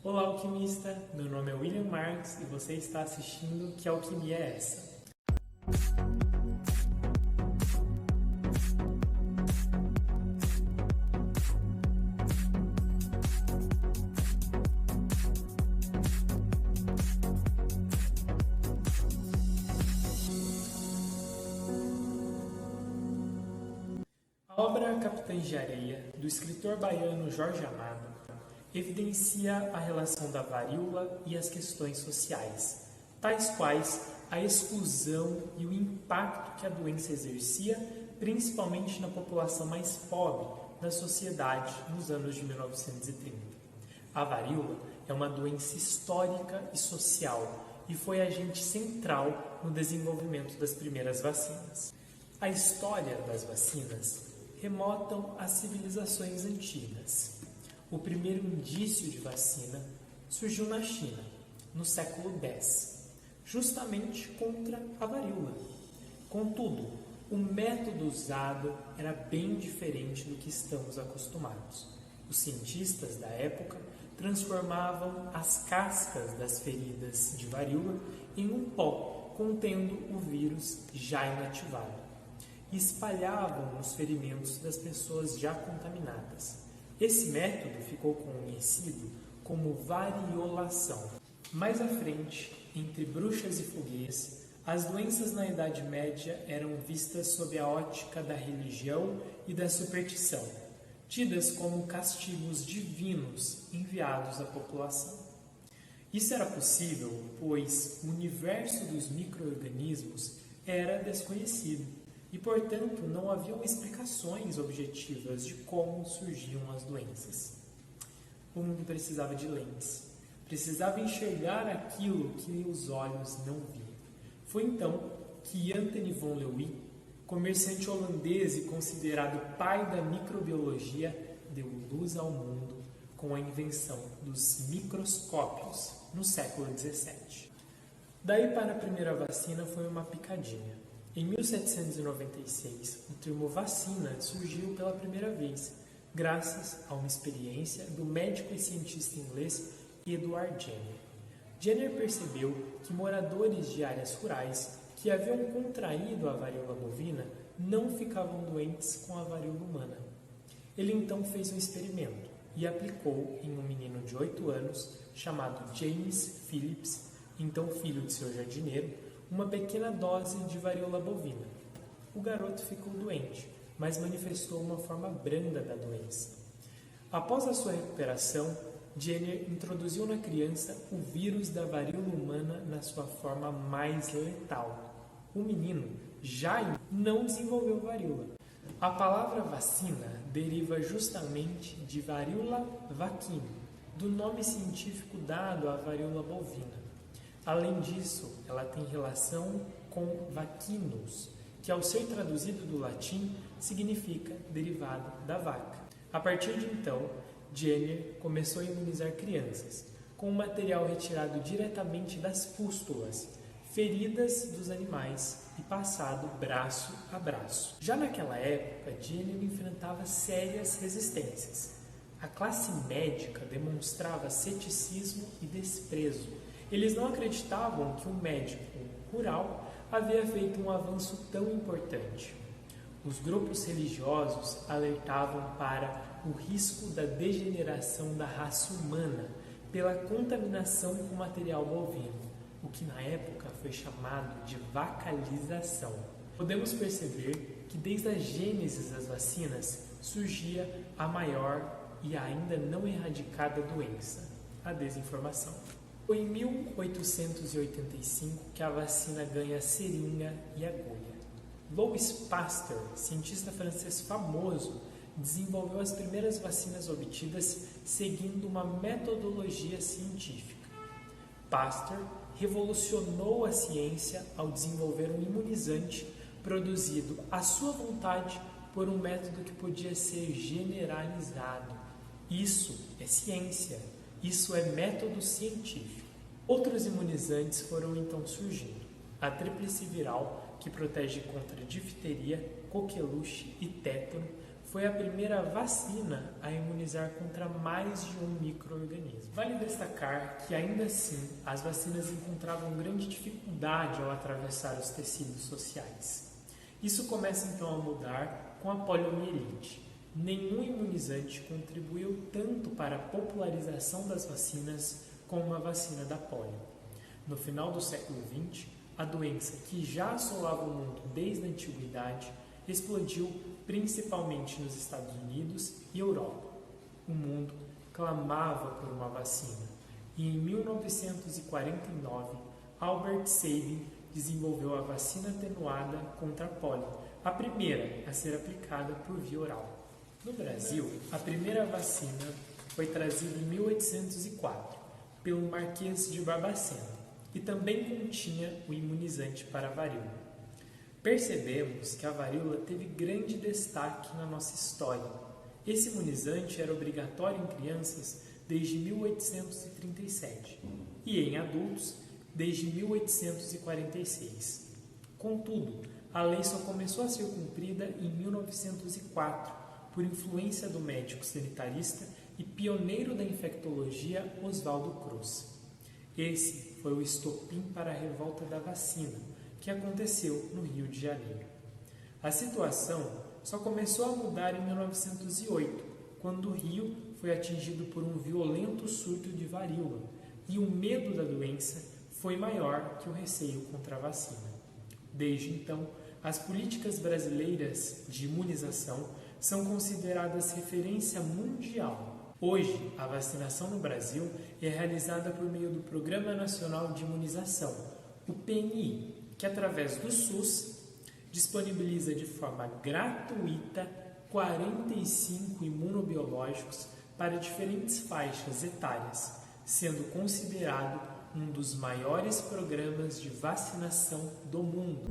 Olá, alquimista! Meu nome é William Marques e você está assistindo Que Alquimia é Essa? A obra Capitães de Areia, do escritor baiano Jorge Amado, evidencia a relação da varíola e as questões sociais, tais quais a exclusão e o impacto que a doença exercia, principalmente na população mais pobre da sociedade nos anos de 1930. A varíola é uma doença histórica e social e foi agente central no desenvolvimento das primeiras vacinas. A história das vacinas remontam às civilizações antigas. O primeiro indício de vacina surgiu na China, no século X, justamente contra a varíola. Contudo, o método usado era bem diferente do que estamos acostumados. Os cientistas da época transformavam as cascas das feridas de varíola em um pó contendo o vírus já inativado e espalhavam nos ferimentos das pessoas já contaminadas. Esse método ficou conhecido como variolação. Mais à frente, entre bruxas e fogueiras, as doenças na Idade Média eram vistas sob a ótica da religião e da superstição, tidas como castigos divinos enviados à população. Isso era possível, pois o universo dos micro-organismos era desconhecido e, portanto, não haviam explicações objetivas de como surgiam as doenças. O mundo precisava de lentes, precisava enxergar aquilo que os olhos não viam. Foi então que Anthony von Leeuwen, comerciante holandês e considerado pai da microbiologia, deu luz ao mundo com a invenção dos microscópios no século XVII. Daí para a primeira vacina foi uma picadinha. Em 1796, o termo vacina surgiu pela primeira vez, graças a uma experiência do médico e cientista inglês Edward Jenner. Jenner percebeu que moradores de áreas rurais que haviam contraído a varíola bovina não ficavam doentes com a varíola humana. Ele então fez um experimento e aplicou em um menino de 8 anos, chamado James Phillips, então filho de seu jardineiro, uma pequena dose de varíola bovina. O garoto ficou doente, mas manifestou uma forma branda da doença. Após a sua recuperação, Jenner introduziu na criança o vírus da varíola humana na sua forma mais letal. O menino já não desenvolveu varíola. A palavra vacina deriva justamente de varíola vacina, do nome científico dado à varíola bovina. Além disso, ela tem relação com vaccinus, que ao ser traduzido do latim significa derivado da vaca. A partir de então, Jenner começou a imunizar crianças com um material retirado diretamente das pústulas, feridas dos animais e passado braço a braço. Já naquela época, Jenner enfrentava sérias resistências. A classe médica demonstrava ceticismo e desprezo. Eles não acreditavam que um médico rural havia feito um avanço tão importante. Os grupos religiosos alertavam para o risco da degeneração da raça humana pela contaminação com material bovino, o que na época foi chamado de vacalização. Podemos perceber que desde a gênese das vacinas surgia a maior e ainda não erradicada doença, a desinformação. Foi em 1885 que a vacina ganha seringa e agulha. Louis Pasteur, cientista francês famoso, desenvolveu as primeiras vacinas obtidas seguindo uma metodologia científica. Pasteur revolucionou a ciência ao desenvolver um imunizante produzido à sua vontade por um método que podia ser generalizado. Isso é ciência. Isso é método científico. Outros imunizantes foram então surgindo. A tríplice viral, que protege contra difteria, coqueluche e tétano, foi a primeira vacina a imunizar contra mais de um micro-organismo. Vale destacar que, ainda assim, as vacinas encontravam grande dificuldade ao atravessar os tecidos sociais. Isso começa então a mudar com a poliomielite. Nenhum imunizante contribuiu tanto para a popularização das vacinas como a vacina da polio. No final do século XX, a doença, que já assolava o mundo desde a antiguidade, explodiu principalmente nos Estados Unidos e Europa. O mundo clamava por uma vacina e em 1949, Albert Sabin desenvolveu a vacina atenuada contra a polio, a primeira a ser aplicada por via oral. No Brasil, a primeira vacina foi trazida em 1804 pelo Marquês de Barbacena e também continha o imunizante para a varíola. Percebemos que a varíola teve grande destaque na nossa história. Esse imunizante era obrigatório em crianças desde 1837 e em adultos desde 1846. Contudo, a lei só começou a ser cumprida em 1904 por influência do médico sanitarista e pioneiro da infectologia Oswaldo Cruz. Esse foi o estopim para a revolta da vacina, que aconteceu no Rio de Janeiro. A situação só começou a mudar em 1908, quando o Rio foi atingido por um violento surto de varíola e o medo da doença foi maior que o receio contra a vacina. Desde então, as políticas brasileiras de imunização são consideradas referência mundial. Hoje, a vacinação no Brasil é realizada por meio do Programa Nacional de Imunização, o PNI, que através do SUS disponibiliza de forma gratuita 45 imunobiológicos para diferentes faixas etárias, sendo considerado um dos maiores programas de vacinação do mundo.